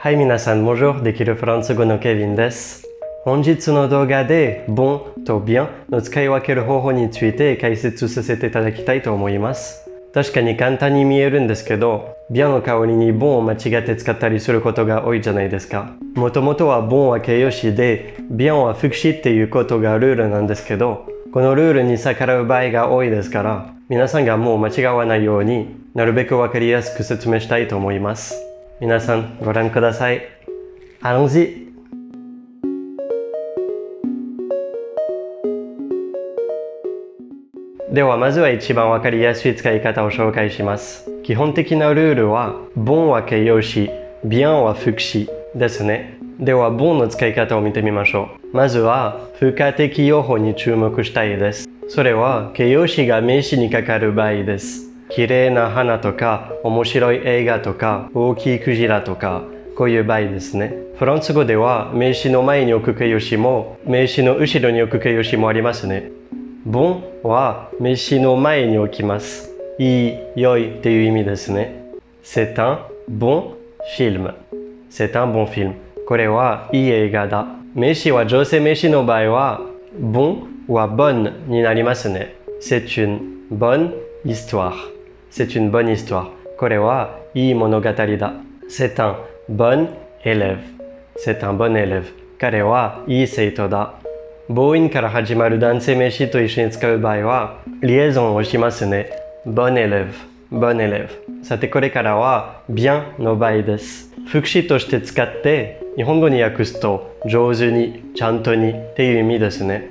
はい、皆さん、bonjour。できるフランス語のケビンです。本日の動画で、bon と bien の使い分ける方法について解説させていただきたいと思います。確かに簡単に見えるんですけど、bien の代わりに bon を間違って使ったりすることが多いじゃないですか。もともとは bon は形容詞で、bien は副詞っていうことがルールなんですけど、このルールに逆らう場合が多いですから、皆さんがもう間違わないようになるべくわかりやすく説明したいと思います。皆さんご覧ください。Allons-y。ではまずは一番わかりやすい使い方を紹介します。基本的なルールは bon は形容詞、bien は副詞ですね。では bon の使い方を見てみましょう。まずは付加的用法に注目したいです。それは形容詞が名詞にかかる場合です。綺麗な花とか面白い映画とか大きいクジラとかこういう場合ですね。フランス語では名詞の前に置く形容詞も名詞の後ろに置く形容詞もありますね。bon は名詞の前に置きます。いい、良いっていう意味ですね。C'est un bon film. C'est un bon film. これはいい映画だ。名詞は女性名詞の場合は bon は bonne になりますね。C'est une bonne histoire.C'est une bonne histoire. これはいい物語だ。C'est un bon élève. C'est un bon élève. 彼はいい生徒だ。母音から始まる男性名詞と一緒に使う場合は、リエゾンをしますね。bon élève, bon élève. さてこれからは bien の場合です。副詞として使って日本語に訳すと上手に、ちゃんとにっていう意味ですね。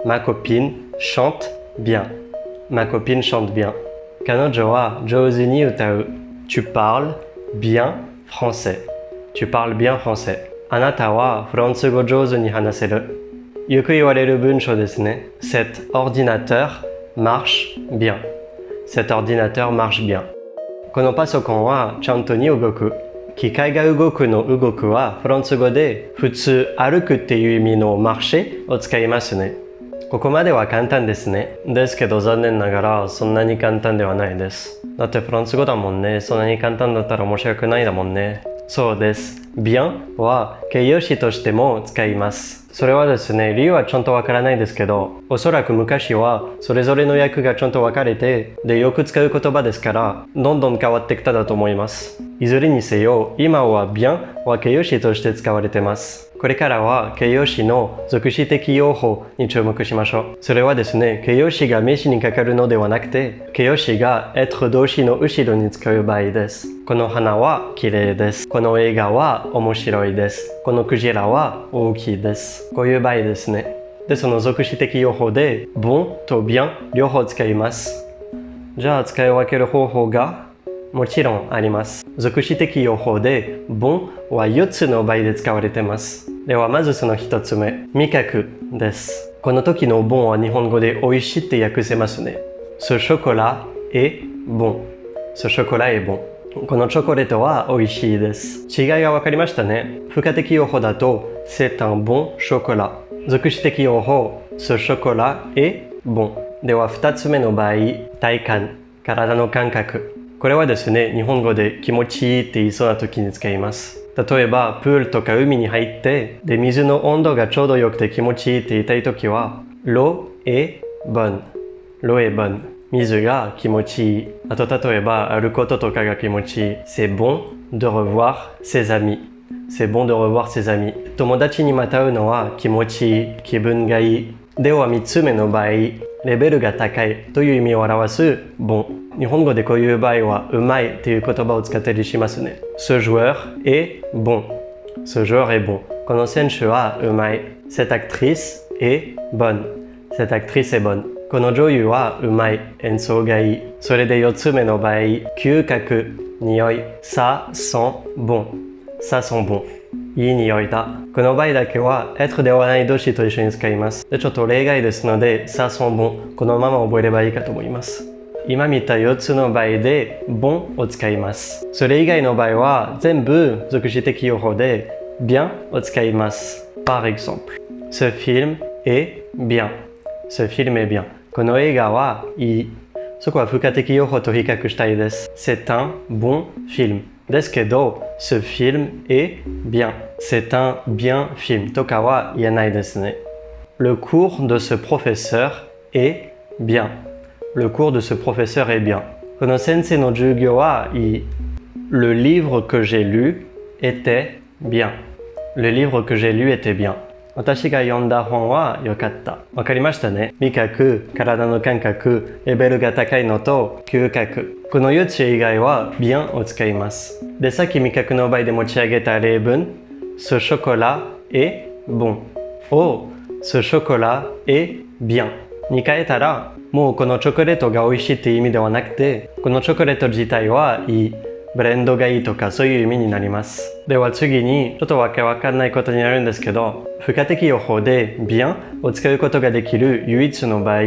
Ma copine chante bien. Ma copine chante bien.彼女は上手に歌う。Tu parles bien français. Tu parles bien français. あなたはフランス語上手に話せる。よく言われる文章ですね。Cet ordinateur marche bien. Cet ordinateur marche bien. このパソコンはちゃんとに動く。機械が動くの動くはフランス語で普通歩くっていう意味の marcher を使いますね。ここまでは簡単ですね。ですけど残念ながらそんなに簡単ではないです。だってフランス語だもんね。そんなに簡単だったら面白くないだもんね。そうです。bien は形容詞としても使います。それはですね、理由はちゃんとわからないですけど、おそらく昔はそれぞれの訳がちゃんと分かれて、でよく使う言葉ですから、どんどん変わってきただと思います。いずれにせよ、今は bien は形容詞として使われてます。これからは形容詞の属詞的用法に注目しましょう。それはですね、形容詞が名詞にかかるのではなくて、形容詞が être 動詞の後ろに使う場合です。この花は綺麗です。この映画は面白いです。このクジラは大きいです。こういう場合ですね。で、その属詞的用法で bon と bien 両方使います。じゃあ使い分ける方法がもちろんあります。属詞的用法で bon は4つの場合で使われています。ではまずその1つ目、味覚です。この時の bon は日本語で美味しいって訳せますね。Ce chocolat est bon. Ce chocolat est bon.このチョコレートは美味しいです。違いが分かりましたね。付加的用法だと C'est un bon chocolat。属詞的用法 Ce chocolat est bon。では2つ目の場合、体感、体の感覚。これはですね、日本語で気持ちいいって言いそうな時に使います。例えば、プールとか海に入って、で、水の温度がちょうど良くて気持ちいいって言いたい時は L'eau est bonne。L'eau est bonne。水が気持ちいい。あと例えば歩くこととかが気持ちいい。C'est bon de revoir ses amis. C'est bon de revoir ses amis. 友達にまた会うのは気持ちいい、気分がいい。では3つ目の場合、レベルが高いという意味を表す bon。日本語でこういう場合はうまいという言葉を使ったりしますね。Ce joueur est bon. Ce joueur est bon. この選手はうまい。Cette actrice est bonne. Cette actrice est bonne.この女優はうまい、演奏がいい。それで4つ目の場合、嗅覚、匂い、ça sent bon。ça sent bon。いい匂いだ。この場合だけは、être ではない動詞と一緒に使います。で、ちょっと例外ですので、ça sent bon。このまま覚えればいいかと思います。今見た4つの場合で、bon を使います。それ以外の場合は、全部属詞的用法で、bien を使います。Par exemple, ce film est bien。Ce film est bien。この映画はいい。そこは付加的用法と比較したいです。C'est un bon film. ですけど、ce film est bien. C'est un bien film. とかは言えないですね。Le cours de ce professeur est bien. Le cours de ce professeur est bien. この先生の授業はいい。Le livre que j'ai lu était bien. Le livre que j'ai lu était bien. 私が読んだ本は良かった。わかりましたね。味覚、体の感覚、レベルが高いのと嗅覚。この4つ以外は bien を使います。で、さっき味覚の場合で持ち上げた例文、ce chocolat est bon. を、ce chocolat est bien. に変えたら、もうこのチョコレートが美味しいっていう意味ではなくて、このチョコレート自体はいい。ブレンドがいいとかそういう意味になります。では次にちょっとわけわかんないことになるんですけど、付加的用法で bien を使うことができる唯一の場合を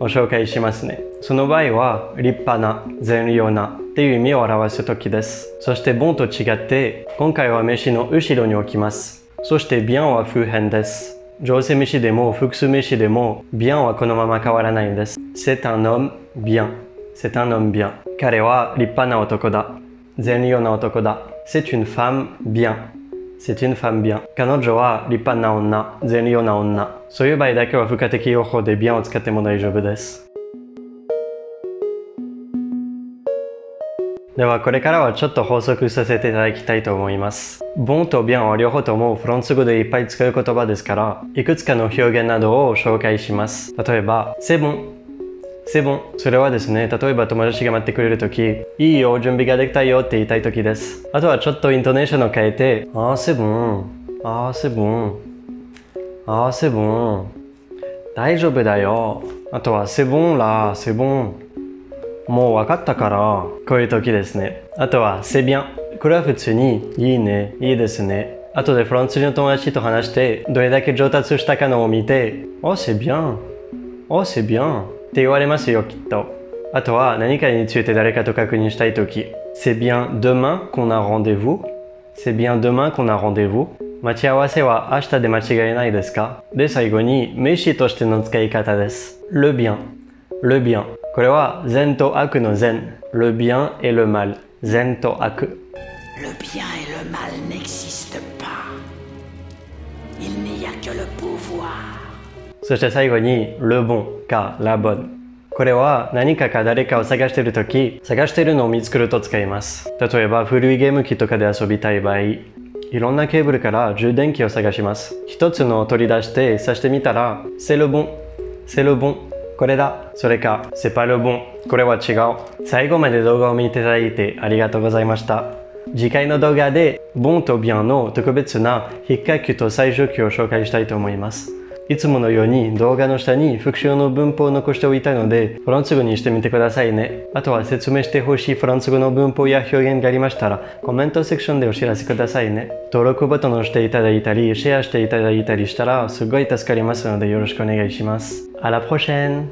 紹介しますね。その場合は立派な、善良なっていう意味を表すときです。そして bon と違って今回は名詞の後ろに置きます。そして bien は普遍です。上性名詞でも複数名詞でも bien はこのまま変わらないんです。C'est un homme bien. C'est un homme bien. 彼は立派な男だ。善良な男だ。C'est une femme bien. C'est une femme bien. 彼女は立派な女、善良な女。そういう場合だけは付加的用法で bien を使っても大丈夫です。ではこれからはちょっと補足させていただきたいと思います。bon と bien は両方ともフランス語でいっぱい使う言葉ですから、いくつかの表現などを紹介します。例えば、c'est bon。C'est bon。それはですね、例えば友達が待ってくれるとき、いいよ、準備ができたよって言いたいときです。あとはちょっとイントネーションを変えて、c'est bon。c'est bon。c'est bon。大丈夫だよ。あとは、c'est bon là、c'est bon。もう分かったから、こういうときですね。あとは、c'est bien。これは普通に、いいね、いいですね。あとでフランス人の友達と話して、どれだけ上達したかのを見て、c'est bien。c'est bien。って言われますよ、きっと。あとは何かについて誰かと確認したいとき。C'est bien demain qu'on a rendez-vous. C'est bien demain qu'on a rendez-vous. 待ち合わせは明日で間違いないですか？で、最後に名詞としての使い方です。Le bien. Le bien. これは善と悪の善。Le bien et le mal. 善と悪。Le bien et le mal n'existent pas. Il n'y a que le pouvoir.そして最後に le bon か la bonne。これは何かか誰かを探しているとき、探しているのを見つけると使います。例えば古いゲーム機とかで遊びたい場合、いろんなケーブルから充電器を探します。一つのを取り出して挿してみたら、c'est le bon。c'est le bon。これだ。それか、c'est pas le bon。これは違う。最後まで動画を見ていただいてありがとうございました。次回の動画で bon と bien の特別な引っ掛けと最上級を紹介したいと思います。いつものように動画の下に復習の文法を残しておいたので、フランス語にしてみてくださいね。あとは説明してほしいフランス語の文法や表現がありましたら、コメントセクションでお知らせくださいね。登録ボタンを押していただいたり、シェアしていただいたりしたら、すごい助かりますのでよろしくお願いします。À la prochaine!